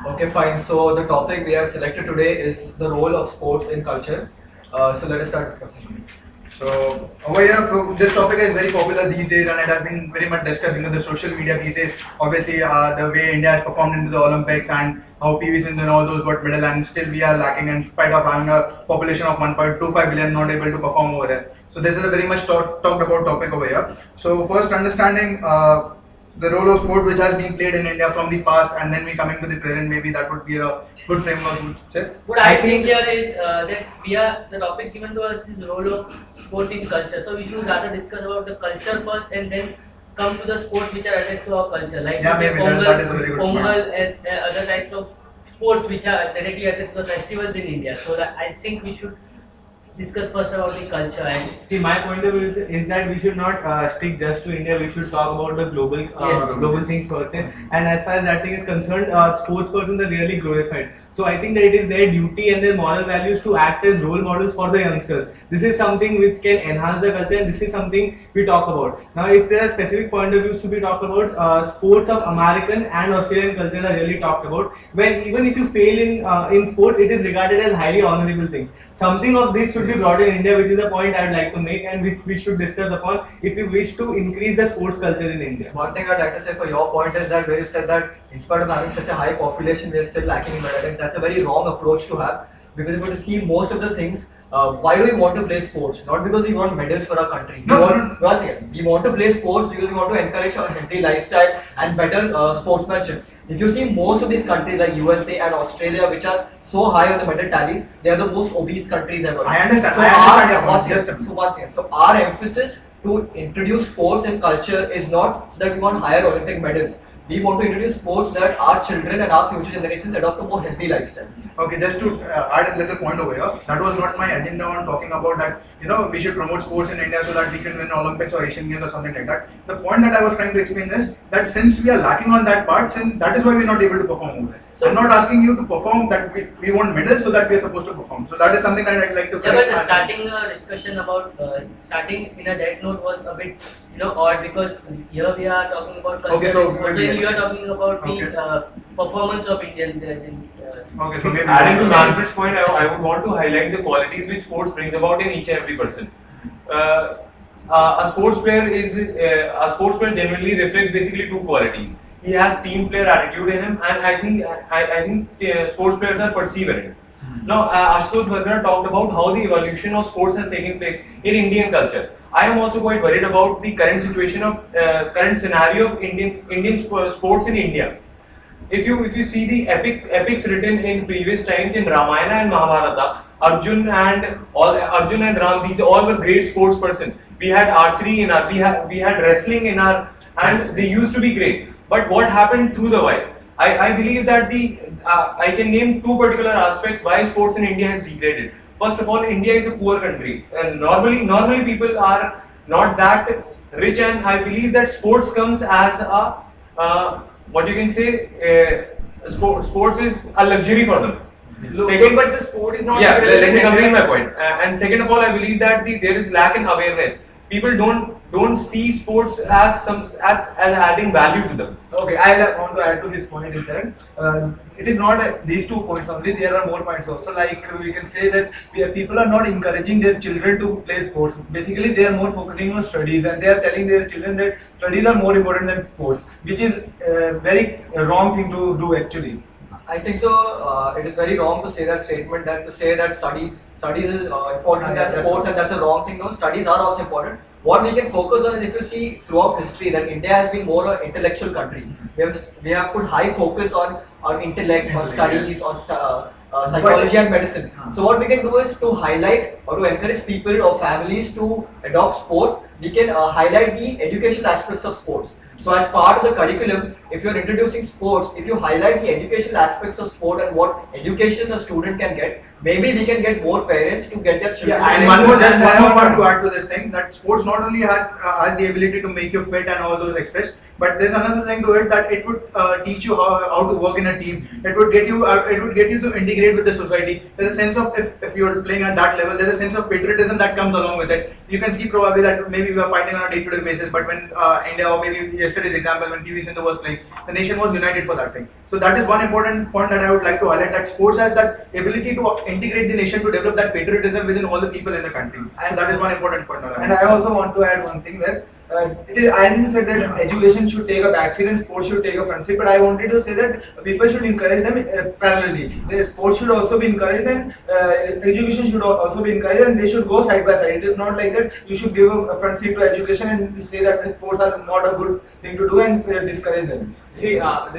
Okay, fine. So the topic we have selected today is the role of sports in culture. So let us start discussing. So over here, so this topic is very popular these days, and it has been very much discussed in the social media these days. Obviously, the way India has performed into the Olympics and how PV Sindhu and all those got medal, and still we are lacking in spite of having a population of 1.25 billion, not able to perform over there. So this is a very much talked about topic over here. So first, understanding the role of sport which has been played in India from the past, and then we coming to the present, maybe that would be a good framework to say. What I think here is that the topic given to us is the role of sports in culture. So we should rather discuss about the culture first and then come to the sports which are attached to our culture, like maybe that is a very good point. Pongal and other types of sports which are directly attached to the festivals in India. So that I think we should discuss first about the culture. And see, my point of view is that we should not stick just to India. We should talk about the global thing first. And as far as that thing is concerned, sports persons are really glorified. So I think that it is their duty and their moral values to act as role models for the youngsters. This is something which can enhance the culture, and this is something we talk about. Now, if there are specific point of views to be talked about, sports of American and Australian cultures are really talked about. When even if you fail in sports, it is regarded as highly honorable things. Something of this should be brought in India, which is the point I'd like to make, and which we should discuss upon if we wish to increase the sports culture in India. One thing I'd like to say for your point is that where you said that in spite of having such a high population, we are still lacking in medal. That's a very wrong approach to have, because if you to see most of the things, why do we want to play sports? Not because we want medals for our country. Once again, we want to play sports because we want to encourage a healthy lifestyle and better sportsmanship. If you see most of these countries like USA and Australia, which are so high on the medal tallies, they are the most obese countries ever. I understand. Once again, so our emphasis to introduce sports and culture is not that we want higher Olympic medals. We want to introduce sports that our children and our future generations adopt a more healthy lifestyle. Okay, just to add a little point over here, that was not my agenda on talking about that, we should promote sports in India so that we can win Olympics or Asian Games or something like that. The point that I was trying to explain is that since we are lacking on that part, since that is why we are not able to perform over there. So I'm not asking you to perform that we want medals so that we are supposed to perform. So that is something that I'd like to correct. But starting a discussion about starting in a dead note was a bit odd, because here we are talking about culture. Okay, so you are talking about the performance of Indian. Okay, so maybe adding to Manfred's point, I would want to highlight the qualities which sports brings about in each and every person. A sports player generally reflects basically two qualities. He has team player attitude in him, and I think sports players are perseverant. Now, Ashutosh Bharkhada talked about how the evolution of sports has taken place in Indian culture. I am also quite worried about the current situation of current scenario of Indian sports in India. If you see the epics written in previous times in Ramayana and Mahabharata, Arjun and Ram, these all were great sports person. We had archery in our, we had wrestling in our, and they used to be great. But what happened through the while? I believe that I can name two particular aspects why sports in India has degraded. First of all, India is a poor country, and normally people are not that rich, and I believe that sports comes as a what you can say, sports is a luxury for them. Second, but the sport is not. Yeah, let me complete my point. And second of all, I believe that there is lack in awareness. People don't see sports as adding value to them. Okay, I want to add to this point is that it is not these 2 points only. There are more points also. Like we can say that people are not encouraging their children to play sports. Basically, they are more focusing on studies, and they are telling their children that studies are more important than sports, which is a very wrong thing to do actually. I think so. It is very wrong to say that statement, that to say that studies is important than sports, and that's a wrong thing. No, studies are also important. What we can focus on is, if you see throughout history, that India has been more an intellectual country. We have put high focus on intellect, on studies, on psychology and medicine. So what we can do is to highlight or to encourage people or families to adopt sports. We can highlight the educational aspects of sports. So as part of the curriculum, if you're introducing sports, if you highlight the educational aspects of sport and what education a student can get, maybe we can get more parents to get their children. Yeah, and one more part to add to this thing, that sports not only has the ability to make you fit and all those aspects, But there's another thing to it, that it would teach you how to work in a team. It would get you to integrate with the society. There's a sense of, if you're playing at that level, there's a sense of patriotism that comes along with it. You can see probably that maybe we are fighting on a day-to-day basis, but when India, or maybe yesterday's example, when PV Sindhu was playing, the nation was united for that thing. So that is one important point that I would like to highlight, that sports has that ability to integrate the nation, to develop that patriotism within all the people in the country. And that is one important point. And I also want to add one thing that I didn't say that education should take a backseat and sports should take a front seat, but I wanted to say that people should encourage them parallelly. The sports should also be encouraged, and education should also be encouraged, and they should go side by side. It is not like that you should give a front seat to education and say that the sports are not a good thing to do and discourage them. See, I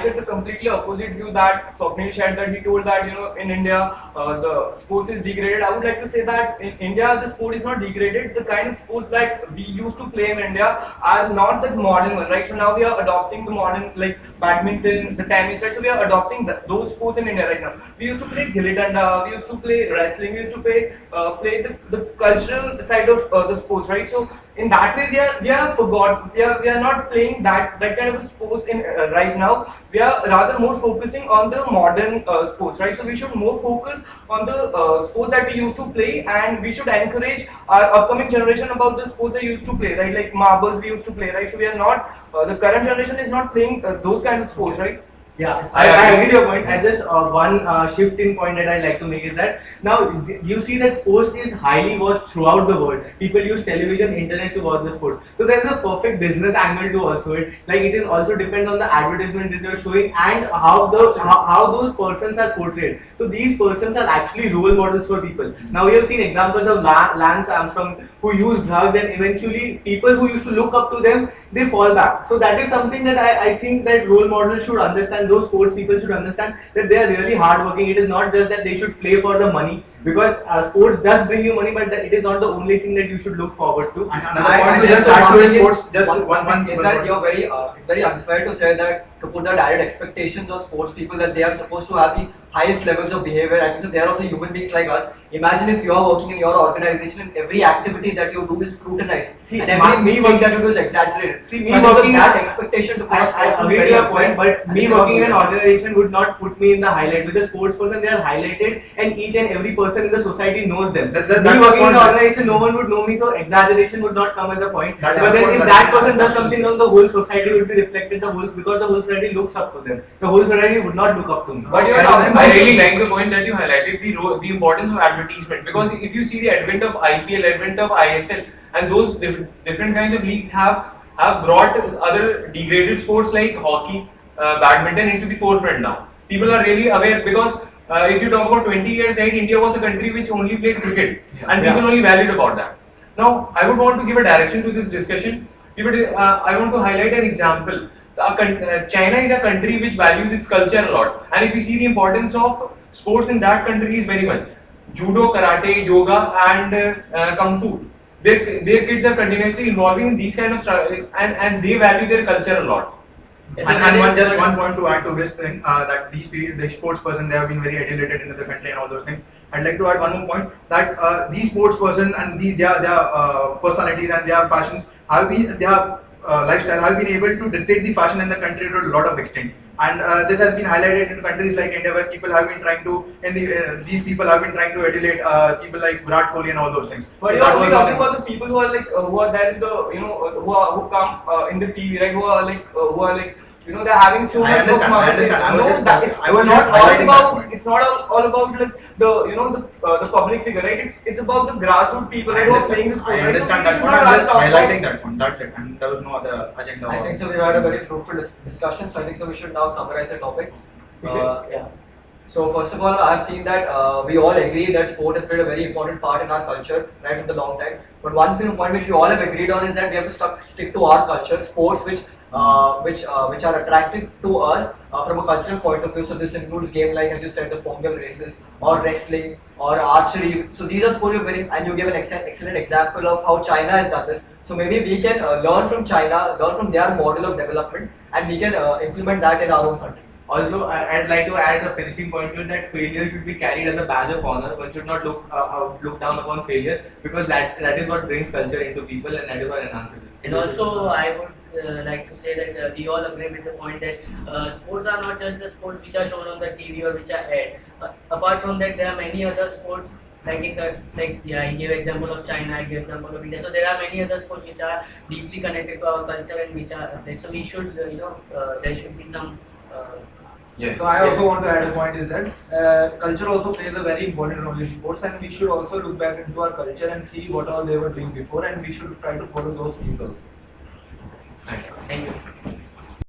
shared the completely opposite view that Swapnil shared, that he told that in India the sports is degraded. I would like to say that in India the sport is not degraded. The kind of sports that we used to play in India are not the modern one, right? So now we are adopting the modern, like badminton, the tennis, right? So we are adopting those sports in India right now. We used to play gilli danda, we used to play wrestling, we used to play the cultural side of the sports, right? So in that way, we are forgot. We are not playing that kind of sports in right now. We are rather more focusing on the modern sports, right? So we should more focus on the sports that we used to play, and we should encourage our upcoming generation about the sports they used to play, right? Like marbles we used to play, right? So we are not the current generation is not playing those kind of sports, right? Yeah, I agree with your point. And just one shift in point that I'd like to make is that now you see that sports is highly watched throughout the world. People use television, internet to watch the sport. So there's a perfect business angle to also it. Like it is also depends on the advertisement that you're showing and how those persons are portrayed. So these persons are actually role models for people. Now we have seen examples of Lance Armstrong who used drugs, and eventually people who used to look up to them, they fall back. So that is something that I think that role models should understand. Those sports people should understand that they are really hardworking. It is not just that they should play for the money, because sports does bring you money, but it is not the only thing that you should look forward to. And another point to just add to sports, just one is that you're it's very unfair to say that, to put that added expectations on sports people, that they are supposed to have the highest levels of behavior. I think so they are also human beings like us. Imagine if you are working in your organization and every activity that you do is scrutinized, and every mistake that you do is exaggerated. See, me so working that expectation to I agree with your point, but me working in an organization would not put me in the highlight. With a sports person, they are highlighted, and each and every person in the society knows them. Me working in an organization, no one would know me, so exaggeration would not come as a point. But then if that person does something wrong, the whole society will be reflected. Because the whole society looks up to them. The whole society would not look up to me. But I really like the point that you highlighted, the importance of advertisement, because if you see the advent of IPL, advent of ISL, and those different kinds of leagues have brought other degraded sports like hockey, badminton into the forefront now. People are really aware, because if you talk about 20 years ahead, India was a country which only played cricket, and people only valued about that. Now, I would want to give a direction to this discussion. I want to highlight an example. China is a country which values its culture a lot, and if you see the importance of sports in that country is very much judo, karate, yoga, and kung fu. Their kids are continuously involving in these kind of stuff, and they value their culture a lot. Just one point to add to this thing, that the sports person, they have been very adulated into the country and all those things. I'd like to add one more point, that these sports person and their personalities and their fashions have been, their lifestyle have been able to dictate the fashion in the country to a lot of extent. And this has been highlighted in countries like India, where people have been trying to, these people have been trying to adulate people like Virat Kohli and all those things. But you're only talking about the people who are like, who are there in the, who come in the TV, right? Who are like, they're having so much of marketing. It's not all about like the public figure, right? It's about the grassroots people, right? Who are playing this sport. I understand that point. I'm just highlighting that point. That's it. And there was no other agenda. I think so. We've had a very fruitful discussion. So I think so. We should now summarize the topic. Yeah. So first of all, I've seen that we all agree that sport has played a very important part in our culture right from the long time. But one point which we all have agreed on is that we have to stick to our culture, sports which are attractive to us from a cultural point of view. So this includes game like, as you said, the Pongal races or wrestling or archery. So these are sports and you gave an excellent example of how China has done this. So maybe we can learn from China, learn from their model of development, and we can implement that in our own country. Also, I'd like to add a finishing point to it that failure should be carried as a badge of honor. One should not look down upon failure, because that is what brings culture into people, and that is what enhances it. And also, I would like to say that we all agree with the point that sports are not just the sports which are shown on the TV or which are aired. Apart from that, there are many other sports I gave example of China, I gave example of India. So there are many other sports which are deeply connected to our culture and which are so we should there should be some. Yes. So I also want to add a point is that culture also plays a very important role in sports, and we should also look back into our culture and see what all they were doing before, and we should try to follow those things also. Thank you. Thank you.